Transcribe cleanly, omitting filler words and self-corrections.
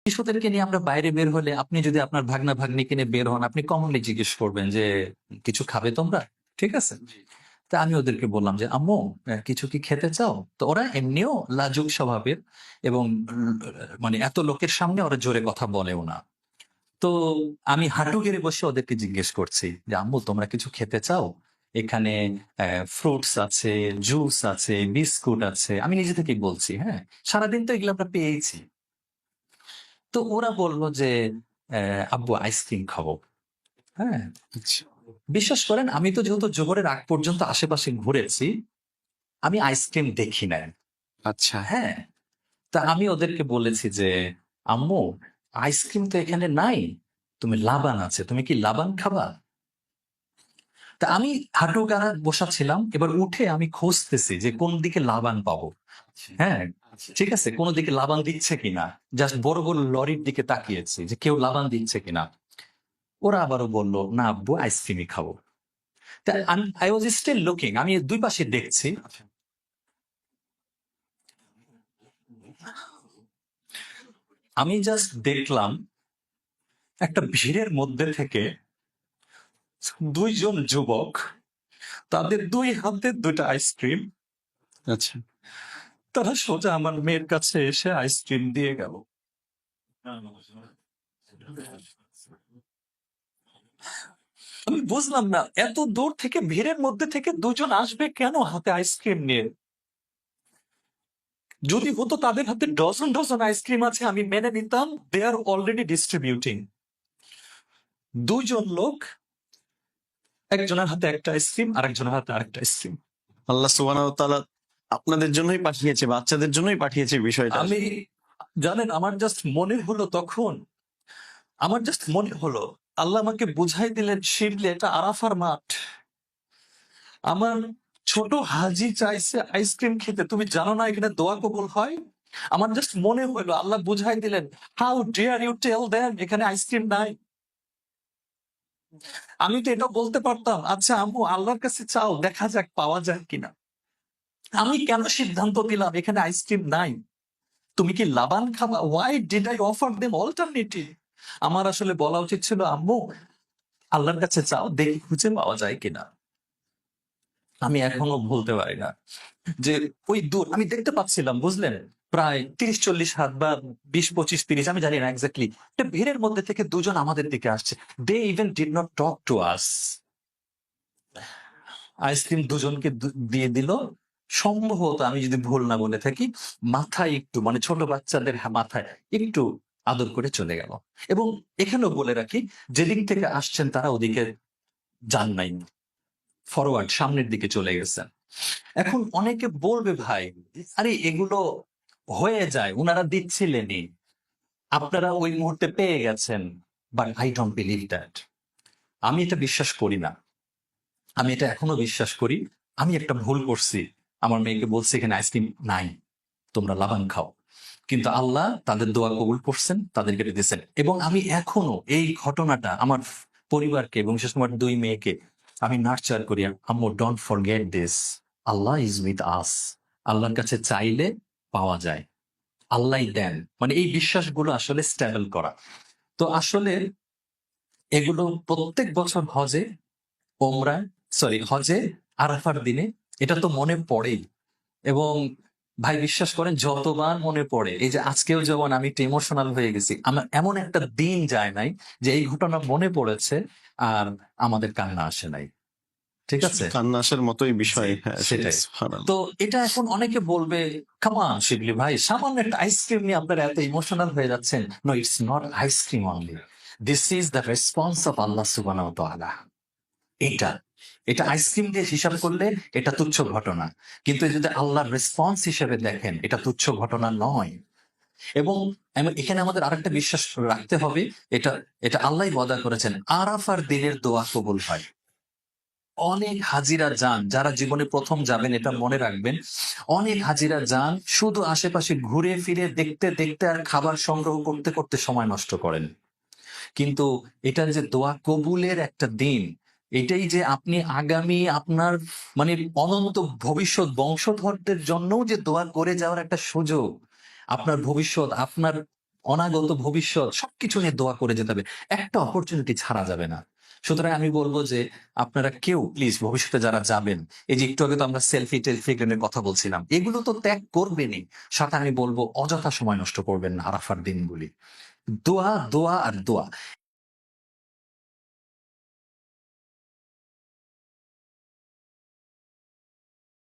শিশুদেরকে নিয়ে আমরা বাইরে বের হলে আপনি যদি আপনার ভাগনা ভাগ্নিকে নিয়ে বের হন, আপনি কমনলি জিজ্ঞেস করবেন যে কিছু খাবে তোমরা, ঠিক আছে? তা আমি ওদেরকে বললাম যে আম্মু কিছু কি খেতে চাও? তো ওরা এমনিও লাজুক স্বভাবের এবং মানে এত লোকের সামনে ওরা জোরে কথা বলেও না। তো আমি হাঁটু গেড়ে বসে ওদেরকে জিজ্ঞেস করছি যে আম্মু তোমরা কিছু খেতে চাও? এখানে ফ্রুটস আছে, জুস আছে, বিস্কুট আছে। আমি নিজে থেকেই বলছি, হ্যাঁ, সারাদিন তো এগুলো আমরা পেয়েছি। তো ওরা বলল যে আব্বু আইসক্রিম খাবো। হ্যাঁ, আচ্ছা বিশ্বাস করেন আমি তো যেহেতু জোহরের আগ পর্যন্ত আশেপাশে ঘুরেছি, আমি আইসক্রিম দেখি না। আচ্ছা হ্যাঁ, তা আমি ওদেরকে বলেছি যে আম্মু আইসক্রিম তো এখানে নাই, তুমি লাবান আছে, তুমি কি লাবান খাবা? তা আমি হাঁটু গাড়া বসা ছিলাম, এবার উঠে আমি খুঁজতেছি যে কোন দিকে লাবান পাবো। হ্যাঁ, ঠিক আছে, কোন দিকে লাবান দিচ্ছে কিনা। জাস্ট বড় বড় লরির দিকে তাকিয়েছি যে কেউ লাবান দিচ্ছে কিনা। ওরা আবারও বলল না আব্বু আইসক্রিমই খাবো। তা আই ওয়াজ স্টিল লুকিং, আমি দুই পাশে দেখছি। আমি জাস্ট দেখলাম একটা ভিড়ের মধ্যে থেকে দুইজন যুবক, তাদের দুই হাতে দুটা আইসক্রিম, আচ্ছা তারা সোজা আমার মেয়ের কাছে এসে আইসক্রিম দিয়ে গেল। আমি বুঝলাম না এত দূর থেকে ভিড়ের মধ্যে থেকে দুজন আসবে কেন হাতে আইসক্রিম নিয়ে। যদি হতো তাদের হাতে ডজন ডজন আইসক্রিম আছে আমি মেনে নিতাম, দে আর অলরেডি ডিস্ট্রিবিউটিং। দুইজন লোক, একজনের হাতে একটা আইসক্রিম আর একজনের হাতে আরেকটা আইসক্রিম। আল্লাহ সুবহানাহু ওয়া তাআলা আপনাদের জন্যই পাঠিয়েছে, বাচ্চাদের জন্যই পাঠিয়েছে বিষয়টা। আমি জানেন আমার জাস্ট মনে হলো তখন, আমার জাস্ট মনে হলো আল্লাহ আমাকে বুঝাই দিলেন শিবলে এটা আরাফার মাঠ। আমার ছোট হাজি চাইছে আইসক্রিম খেতে, তুমি জানো না এখানে দোয়া কবুল হয়? আমার জাস্ট মনে হলো আল্লাহ বুঝাই দিলেন how dare you tell them এখানে আইসক্রিম নাই। আমি তো এটা বলতে পারতাম আচ্ছা আম্মু আল্লাহর কাছে চাও দেখা যাক পাওয়া যায় কিনা। আমি কেন সিদ্ধান্ত দিলাম এখানে আইসক্রিম নাই? তুমি কি লাবান খাবা? Why did I offer them alternative? আমার আসলে বলা উচিত ছিল আম্মু আল্লাহর কাছে চাও দেখি খুঁজে পাওয়া যায় কিনা। আমি এখনো ভুলতে পারি না যে ওই দূর আমি দেখতে পাচ্ছিলাম, বুঝলেন, প্রায় 30-40 হাত বা 20-25-30, আমি জানি না এক্স্যাক্টলি, একটা ভিড়ের মধ্যে থেকে দুজন আমাদের দিকে আসছে। They even did not talk to us. Ice cream দুজনকে দিয়ে দিল। সম্ভবত আমি যদি ভুল না বলে থাকি মাথায় একটু, মানে ছোট বাচ্চাদের মাথায় একটু আদর করে চলে গেল। এবং এখানেও বলে রাখি যেদিক থেকে আসছেন তারা ওদিকে যান নাই, ফরওয়ার্ড সামনের দিকে চলে গেছেন। এখন অনেকে বলবে ভাই আরে এগুলো হয়ে যায়, উনারা দিচ্ছিলেনই, আপনারা ওই মুহূর্তে পেয়ে গেছেন। But I don't believe that. আমি এটা বিশ্বাস করি না। আমি এটা এখনো বিশ্বাস করি আমি একটা ভুল করছি। আমার মেয়েকে বলছি এখানে আইসক্রিম নাই, তোমরা লাবান খাও। কিন্তু আল্লাহ তাদের দোয়া কবুল করছেন, তাদেরকে দিয়েছেন। এবং আমি এখনো এই ঘটনাটা আমার পরিবারকে এবং বিশেষ করে আমার দুই মেয়েকে আমি নার্চার করি। আম্মু don't forget this, Allah is with us. আল্লাহর কাছে চাইলে পাওয়া যায়, আল্লাহই দেন। মানে এই বিশ্বাসগুলো আসলে স্টেবল করা। তো আসলে এগুলো প্রত্যেক বছর হজে, ওমরায়, সরি হজে, আরাফার দিনে এটা তো মনে পড়েই। এবং ভাই বিশ্বাস করেন যতবার মনে পড়ে, এই যে আজকেও যেমন আমি একটু ইমোশনাল হয়ে গেছি, আমার এমন একটা দিন যায় নাই যে এই ঘটনা মনে পড়েছে আর আমাদের কান্না আসে নাই। ঠিক আছে, কান্না আসার মতোই বিষয়। জি, হ্যাঁ সেটাই। সুবহানাল্লাহ। তো এটা এখন অনেকে বলবে কামান শিবলি ভাই সামান্য একটা আইসক্রিম নিয়ে আপনারা এত ইমোশনাল হয়ে যাচ্ছেন। No, it's not ice cream only, this is the response of আল্লাহ সুবহানাহু ওয়া তাআলা। এটা এটা আইসক্রিম দিয়ে হিসাব করলে এটা তুচ্ছ ঘটনা, কিন্তু যদি আল্লাহর রেসপন্স হিসেবে দেখেন এটা তুচ্ছ ঘটনা নয়। এবং এখানে আমাদের আরেকটা বিশ্বাস রাখতে হবে, এটা এটা আল্লাহ ওয়াদা করেছেন আরাফার দিনের দোয়া কবুল হয়। অনেক হাজিরা যান, যারা জীবনে প্রথম যাবেন এটা মনে রাখবেন, অনেক হাজিরা যান শুধু আশেপাশে ঘুরে ফিরে দেখতে দেখতে আর খাবার সংগ্রহ করতে করতে সময় নষ্ট করেন। কিন্তু এটা যে দোয়া কবুলের একটা দিন, এটাই যে আপনি আগামী আপনার মানে অনন্ত ভবিষ্যৎ বংশধরদের জন্য যে দোয়া করে যাওয়ার একটা সুযোগ, আপনার ভবিষ্যৎ, আপনার অনাগত ভবিষ্যৎ সবকিছু নিয়ে দোয়া করে যেতে হবে। একটা অপরচুনিটি ছাড়া যাবে না। সুতরাং আমি বলবো যে আপনারা কেউ প্লিজ ভবিষ্যতে যারা যাবেন, এই যে একটু আগে তো আমরা সেলফি এর কথা বলছিলাম, এগুলো তো ত্যাগ করবেনই। সাথে আমি বলবো অযথা সময় নষ্ট করবেন না আরাফার দিনগুলি। দোয়া, দোয়া আর দোয়া।